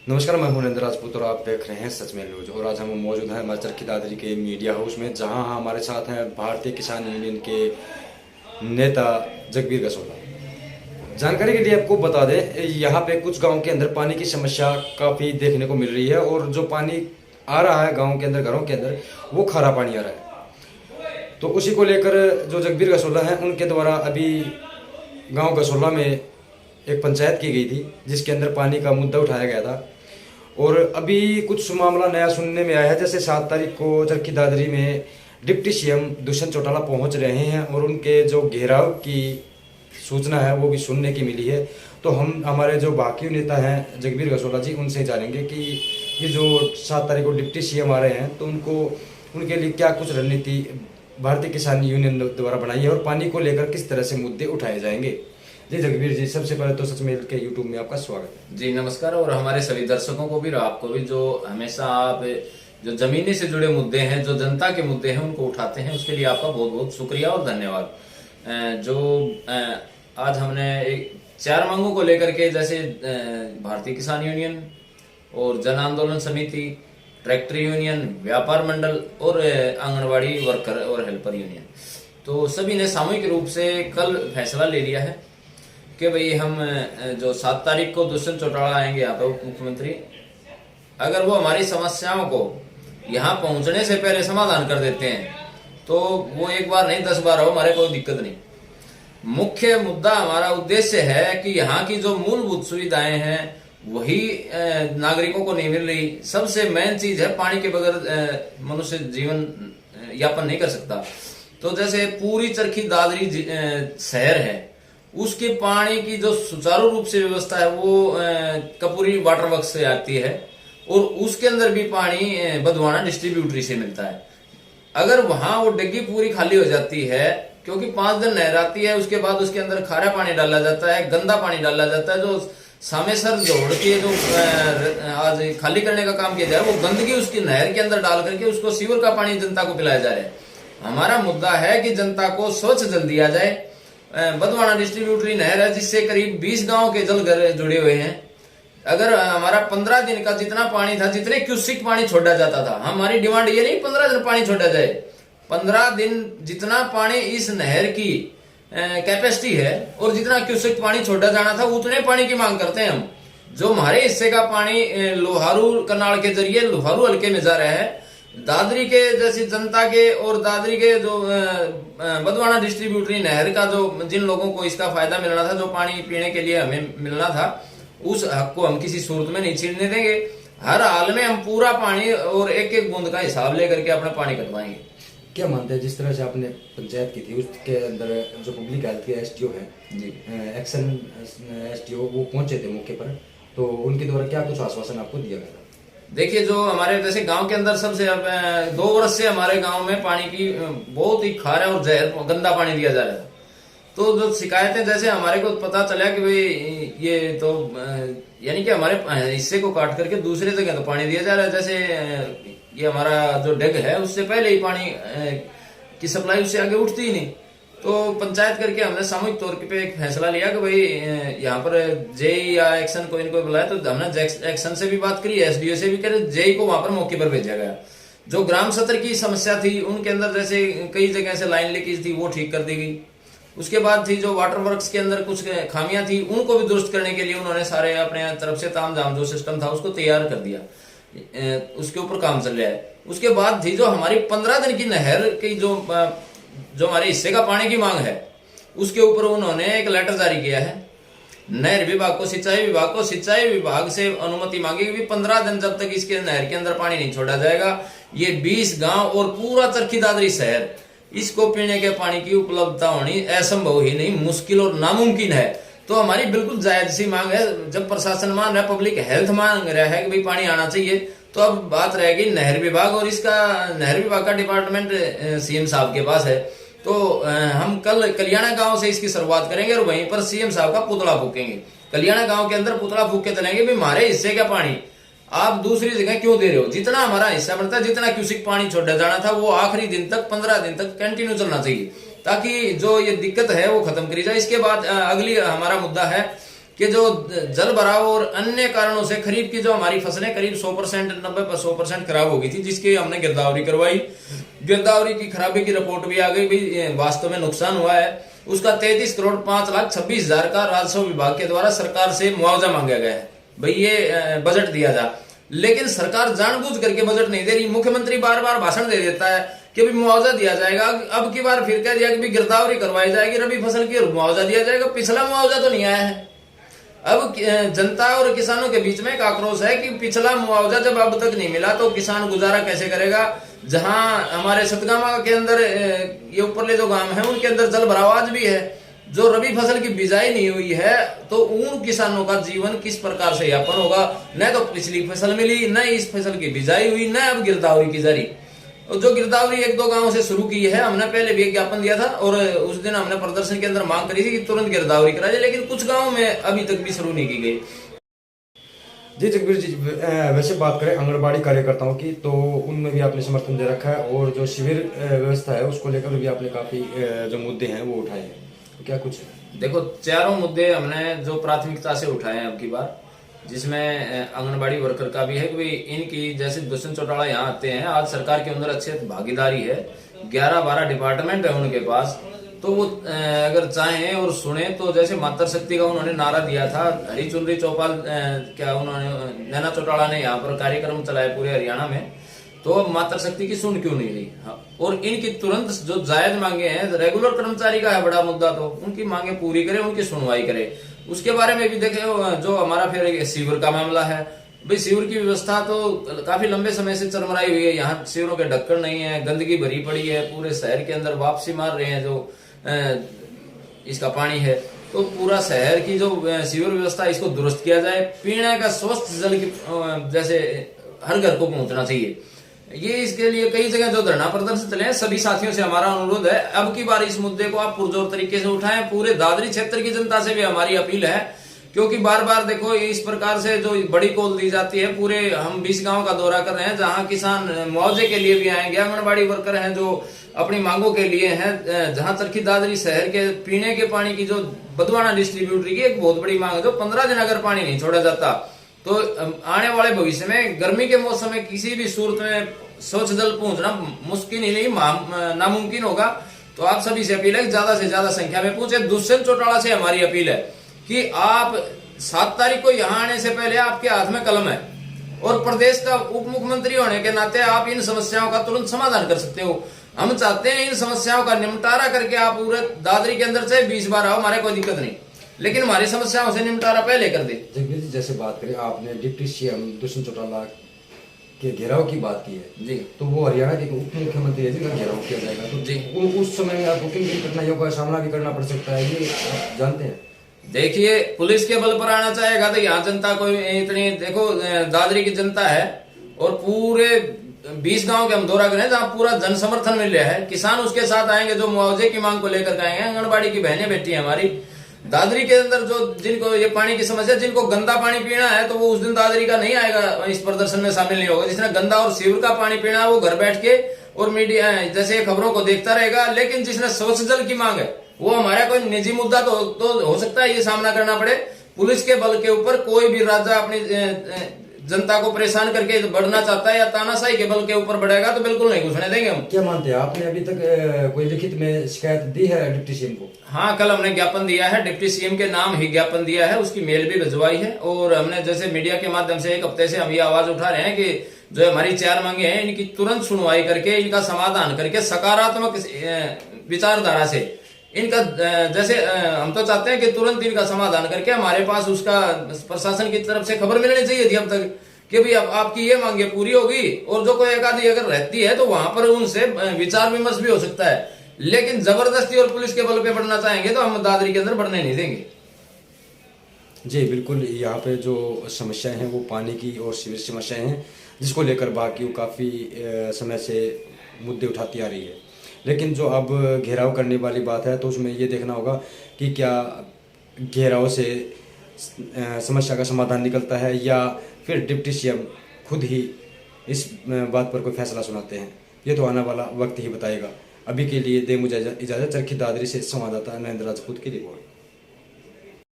नमस्कार, मैं हूं नरेंद्र राजपूत और आप देख रहे हैं सच में न्यूज। और आज हम मौजूद हैं हिमाचल की दादरी के मीडिया हाउस में, जहां हमारे साथ हैं भारतीय किसान यूनियन के नेता जगबीर गसोला। जानकारी के लिए आपको बता दें, यहाँ पे कुछ गांव के अंदर पानी की समस्या काफ़ी देखने को मिल रही है और जो पानी आ रहा है गाँव के अंदर, घरों के अंदर, वो खारा पानी आ रहा है। तो उसी को लेकर जो जगबीर गसोला हैं, उनके द्वारा अभी गाँव गसोला में एक पंचायत की गई थी जिसके अंदर पानी का मुद्दा उठाया गया था। और अभी कुछ मामला नया सुनने में आया है, जैसे 7 तारीख को चरखी दादरी में डिप्टी सीएम दुष्यंत चौटाला पहुंच रहे हैं और उनके जो घेराव की सूचना है वो भी सुनने की मिली है। तो हम हमारे जो बाकी नेता हैं जगबीर गसोला जी, उनसे जानेंगे कि ये जो 7 तारीख को डिप्टी सीएम आ रहे हैं तो उनके लिए क्या कुछ रणनीति भारतीय किसान यूनियन द्वारा बनाई है और पानी को लेकर किस तरह से मुद्दे उठाए जाएंगे। जी जगबीर जी, सबसे पहले तो सच मेल के यूट्यूब में आपका स्वागत है। जी नमस्कार। और हमारे सभी दर्शकों को भी और आपको भी, जो हमेशा आप जो जमीनी से जुड़े मुद्दे हैं, जो जनता के मुद्दे हैं, उनको उठाते हैं, उसके लिए आपका बहुत बहुत शुक्रिया और धन्यवाद। आज हमने 4 मांगों को लेकर के, जैसे भारतीय किसान यूनियन और जन आंदोलन समिति, ट्रैक्टर यूनियन, व्यापार मंडल और आंगनबाड़ी वर्कर और हेल्पर यूनियन, तो सभी ने सामूहिक रूप से कल फैसला ले लिया है कि भाई हम जो 7 तारीख को दुष्यंत चौटाला आएंगे यहाँ पे उप मुख्यमंत्री, अगर वो हमारी समस्याओं को यहाँ पहुंचने से पहले समाधान कर देते हैं तो वो एक बार नहीं 10 बार हो, हमारे कोई दिक्कत नहीं। मुख्य मुद्दा, हमारा उद्देश्य है कि यहाँ की जो मूलभूत सुविधाएं हैं वही नागरिकों को नहीं मिल रही। सबसे मेन चीज है, पानी के बगैर मनुष्य जीवन यापन नहीं कर सकता। तो जैसे पूरी चरखी दादरी शहर है, उसके पानी की जो सुचारू रूप से व्यवस्था है वो कपूरी वाटर वर्क्स से आती है और उसके अंदर भी पानी बधवाना डिस्ट्रीब्यूटरी से मिलता है। अगर वहां वो डिग्गी पूरी खाली हो जाती है, क्योंकि 5 दिन नहर आती है, उसके बाद उसके अंदर खारा पानी डाला जाता है, गंदा पानी डाला जाता है, जो सामेसर जोड़ के जो आज खाली करने का काम किया जा रहा है, वो गंदगी उसकी नहर के अंदर डाल करके उसको सीवर का पानी जनता को पिलाया जा रहा है। हमारा मुद्दा है कि जनता को स्वच्छ जल दिया जाए। बधवाना डिस्ट्रीब्यूटरी नहर है जिससे करीब 20 गांव के जल घर जुड़े हुए हैं। अगर हमारा 15 दिन का जितना पानी था, जितने क्यूसिक पानी छोड़ा जाता था, हमारी डिमांड ये नहीं 15 दिन पानी छोड़ा जाए, 15 दिन जितना पानी इस नहर की कैपेसिटी है और जितना क्यूसिक पानी छोड़ा जाना था, उतने पानी की मांग करते हैं हम। जो हमारे हिस्से का पानी लोहारू कनाल के जरिए लोहारू हल्के में जा रहा है, दादरी के जैसी जनता के और दादरी के जो बधवाना डिस्ट्रीब्यूटरी नहर का जो जिन लोगों को इसका फायदा मिलना था, जो पानी पीने के लिए हमें मिलना था, उस हक को हम किसी सूरत में नहीं छीनने देंगे। हर हाल में हम पूरा पानी और एक एक बूंद का हिसाब लेकर के अपना पानी कटवाएंगे। क्या मानते हैं, जिस तरह से आपने पंचायत की थी उसके अंदर जो पब्लिक हेल्थ के एसटीओ है जी, एक्शन एसटीओ, वो पहुंचे थे मौके पर, तो उनके द्वारा क्या कुछ आश्वासन आपको दिया गया था? देखिए, जो हमारे जैसे गांव के अंदर सबसे 2 वर्ष से हमारे गांव में पानी की बहुत ही खारा और जहर गंदा पानी दिया जा रहा था। तो जो शिकायतें, जैसे हमारे को पता चला कि भाई ये तो यानी कि हमारे हिस्से को काट करके दूसरे जगह तो पानी दिया जा रहा है। जैसे ये हमारा जो डेग है, उससे पहले ही पानी की सप्लाई उससे आगे उठती ही नहीं। तो पंचायत करके हमने सामूहिक तौर पे एक फैसला लिया कि भाई यहाँ पर जेई या एक्शन कोई न कोई बुलाया, तो हमने एक्शन से भी बात करी, एसडीओ से भी करी, जेई को वहां पर मौके पर भेजा गया। जो ग्राम सत्र की समस्या थी, उनके अंदर जैसे कई जगह से लाइन लीकेज थी, वो ठीक कर दी गई। उसके बाद थी जो वाटर वर्क्स के अंदर कुछ खामियां थी, उनको भी दुरुस्त करने के लिए उन्होंने सारे अपने तरफ से तामझाम जो सिस्टम था उसको तैयार कर दिया, उसके ऊपर काम चल रहा है। उसके बाद थी जो हमारी 15 दिन की नहर की जो हमारे हिस्से का पानी की मांग है, उसके ऊपर उन्होंने एक लेटर जारी किया है नहर विभाग को, सिंचाई विभाग से अनुमति मांगी कि 15 दिन जब तक इसके नहर के अंदर पानी नहीं छोड़ा जाएगा, ये 20 गांव और पूरा चरखी दादरी शहर, इसको पीने के पानी की उपलब्धता होनी असंभव ही नहीं, मुश्किल और नामुमकिन है। तो हमारी बिल्कुल जायज सी मांग है। जब प्रशासन मान रहा है, पब्लिक हेल्थ मांग रहा है कि भाई पानी आना चाहिए, तो अब बात रहेगी नहर विभाग, और इसका नहर विभाग का डिपार्टमेंट सीएम साहब के पास है। तो हम कल कलियाणा गांव से इसकी शुरुआत करेंगे और वहीं पर सीएम साहब का पुतला फूकेंगे। कलियाणा गांव के अंदर पुतला फूक के चलेंगे, भाई हमारे हिस्से का पानी आप दूसरी जगह क्यों दे रहे हो? जितना हमारा हिस्सा बनता है, जितना क्यूसिक पानी छोड़ा जाना था, वो आखिरी दिन तक 15 दिन तक कंटिन्यू चलना चाहिए, ताकि जो ये दिक्कत है वो खत्म करी जाए। इसके बाद अगली हमारा मुद्दा है कि जो जल भराव और अन्य कारणों से खरीफ की जो हमारी फसलें करीब 100% 90-100% खराब हो गई थी, जिसकी हमने गिरदावरी करवाई। गिरदावरी की खराबी की रिपोर्ट भी आ गई, भी वास्तव में नुकसान हुआ है। उसका 33,05,26,000 का राजस्व विभाग के द्वारा सरकार से मुआवजा मांगा गया है, भाई ये बजट दिया जा। लेकिन सरकार जानबूझ करके बजट नहीं दे रही। मुख्यमंत्री बार बार भाषण दे देता है कि भी मुआवजा दिया जाएगा, अब की बार फिर कह दिया कि भी गिरदावरी करवाई जाएगी, रबी फसल की मुआवजा दिया जाएगा। पिछला मुआवजा तो नहीं आया है। अब जनता और किसानों के बीच में एक आक्रोश है कि पिछला मुआवजा जब अब तक नहीं मिला तो किसान गुजारा कैसे करेगा। जहां हमारे सतगामा के अंदर ये ऊपरले जो गांव है उनके अंदर जल भराव आज भी है, जो रबी फसल की बिजाई नहीं हुई है, तो उन किसानों का जीवन किस प्रकार से यापन होगा। न तो पिछली फसल मिली, न इस फसल की बिजाई हुई, न अब गिरदावरी की जारी। और जो गिरदावरी 1-2 गांवों से शुरू की है, हमने पहले भी एक ज्ञापन दिया था और उस दिन हमने प्रदर्शन के अंदर मांग करी थी कि तुरंत गिरदावरी कराई जाए, लेकिन कुछ गांवों में अभी तक भी शुरू नहीं की गई। जी जगबीर जी, वैसे बात करें आंगनबाड़ी कार्यकर्ताओं की, तो उनमें भी आपने समर्थन दे रखा है और जो शिविर व्यवस्था है उसको लेकर भी आपने काफी जो मुद्दे हैं वो उठाए हैं, तो क्या कुछ देखो, चारों मुद्दे हमने जो प्राथमिकता से उठाए हैं अब की बार, जिसमें आंगनबाड़ी वर्कर का भी है कि इनकी जैसे दुष्यंत चौटाला यहाँ आते हैं, आज सरकार के अंदर अच्छे भागीदारी है, 11-12 डिपार्टमेंट है उनके पास, तो वो अगर चाहें और सुने तो जैसे मातृशक्ति का उन्होंने नारा दिया था, हरी चुनरी चौपाल क्या उन्होंने नैना चौटाला ने यहाँ पर कार्यक्रम चलाए पूरे हरियाणा में, तो मातृशक्ति की सुन क्यों नहीं रही। और इनकी तुरंत जो जायज मांगे हैं, रेगुलर कर्मचारी का है बड़ा मुद्दा, तो उनकी मांगे पूरी करे, उनकी सुनवाई करे। उसके बारे में भी देखे जो हमारा फिर सीवर का मामला है, भाई सीवर की व्यवस्था तो काफी लंबे समय से चरमराई हुई है। यहाँ सीवरों के ढक्कन नहीं है, गंदगी भरी पड़ी है, पूरे शहर के अंदर वापसी मार रहे हैं जो इसका पानी है। तो पूरा शहर की जो सीवर व्यवस्था इसको दुरुस्त किया जाए, पीने का स्वस्थ जल की जैसे हर घर को पहुंचना चाहिए। ये इसके लिए कई जगह जो धरना प्रदर्शन चले हैं, सभी साथियों से हमारा अनुरोध है अब की बार इस मुद्दे को आप पुरजोर तरीके से उठाएं। पूरे दादरी क्षेत्र की जनता से भी हमारी अपील है, क्योंकि बार बार देखो इस प्रकार से जो बड़ी कॉल दी जाती है, पूरे हम 20 गांव का दौरा कर रहे हैं, जहां किसान मुआवजे के लिए भी आएंगे, आंगनबाड़ी वर्कर हैं जो अपनी मांगों के लिए हैं, जहां चरखी दादरी शहर के पीने के पानी की जो बदवाना डिस्ट्रीब्यूटरी की एक बहुत बड़ी मांग है, जो 15 दिन अगर पानी नहीं छोड़ा जाता तो आने वाले भविष्य में गर्मी के मौसम में किसी भी सूरत में स्वच्छ जल पहुंचना मुश्किल ही नहीं नामुमकिन होगा। तो आप सभी से अपील है ज्यादा से ज्यादा संख्या में पहुंचे। दुष्यंत चौटाला से हमारी अपील है कि आप 7 तारीख को यहाँ आने से पहले आपके हाथ में कलम है और प्रदेश का उप मुख्यमंत्री होने के नाते आप इन समस्याओं का तुरंत समाधान कर सकते हो। हम चाहते हैं इन समस्याओं का निपटारा करके आप पूरे दादरी के अंदर से 20 बार आओ, हमारे कोई दिक्कत नहीं, लेकिन हमारी समस्याओं से निपटारा पहले कर दे। जगबीर जी, जैसे बात करें आपने डिप्टी सीएम दुष्यंत चौटाला के घेराव की बात की है जी, तो वो हरियाणा के उप मुख्यमंत्री है जिनका घेराव किया जाएगा, तो जी उस समय में आपको किन किन कठिनाइयों का सामना भी करना पड़ सकता है, ये आप जानते हैं? देखिए, पुलिस के बल पर आना चाहेगा तो यहाँ जनता को इतनी, देखो दादरी की जनता है और पूरे 20 गांव के हम दौरा करें जहाँ पूरा जन समर्थन मिल रहा है। किसान उसके साथ आएंगे जो मुआवजे की मांग को लेकर आएंगे, आंगनबाड़ी की बहनें बेटी है हमारी दादरी के अंदर जो जिनको ये पानी की समस्या, जिनको गंदा पानी पीना है तो वो उस दिन दादरी का नहीं आएगा, इस प्रदर्शन में शामिल नहीं होगा। जिसने गंदा और सीवर का पानी पीना है वो घर बैठ के और मीडिया जैसे खबरों को देखता रहेगा, लेकिन जिसने स्वच्छ जल की मांग है वो हमारा कोई निजी मुद्दा तो हो सकता है ये सामना करना पड़े। पुलिस के बल के ऊपर कोई भी राजा अपनी जनता को परेशान करके बढ़ना चाहता है या तानाशाही के बल के ऊपर बढ़ेगा तो बिल्कुल नहीं घुसने देंगे हम। क्या मानते हैं, आपने अभी तक कोई लिखित में शिकायत दी है डिप्टी सीएम को? हाँ, कल हमने ज्ञापन दिया है, डिप्टी सीएम के नाम ही ज्ञापन दिया है, उसकी मेल भी भिजवाई है और हमने जैसे मीडिया के माध्यम से 1 हफ्ते से हम ये आवाज उठा रहे हैं कि जो हमारी 4 मांगे हैं इनकी तुरंत सुनवाई करके इनका समाधान करके सकारात्मक विचारधारा से इनका जैसे हम तो चाहते हैं कि तुरंत इनका समाधान करके हमारे पास उसका प्रशासन की तरफ से खबर मिलनी चाहिए थी अब तक कि भाई अब आपकी ये मांगे पूरी होगी और जो कोई एक आधी अगर रहती है तो वहां पर उनसे विचार विमर्श भी हो सकता है, लेकिन जबरदस्ती और पुलिस के बल पे बढ़ना चाहेंगे तो हम दादरी के अंदर बढ़ने नहीं देंगे। जी बिल्कुल, यहाँ पे जो समस्याएं हैं वो पानी की और सीवर समस्याएं हैं, जिसको लेकर बाकी काफ़ी समय से मुद्दे उठाती आ रही है। लेकिन जो अब घेराव करने वाली बात है तो उसमें ये देखना होगा कि क्या घेराव से समस्या का समाधान निकलता है या फिर डिप्टी सीएम खुद ही इस बात पर कोई फैसला सुनाते हैं, ये तो आने वाला वक्त ही बताएगा। अभी के लिए दे मुझे इजाज़त। चरखी दादरी से संवाददाता नरेंद्र राजपूत की रिपोर्ट।